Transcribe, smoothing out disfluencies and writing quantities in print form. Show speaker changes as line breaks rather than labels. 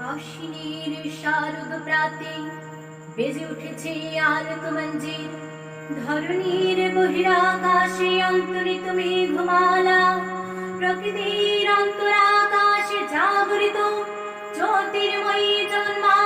আশ্বিনীর শারদ প্রাতে বেজে উঠেছে আলোক মঞ্জির, ধরণীর বহিরাকাশে অন্তরিত মেঘমালা, প্রকৃতির অন্তরাকাশে জাগরিত জ্যোতির্ময়ী জন্মা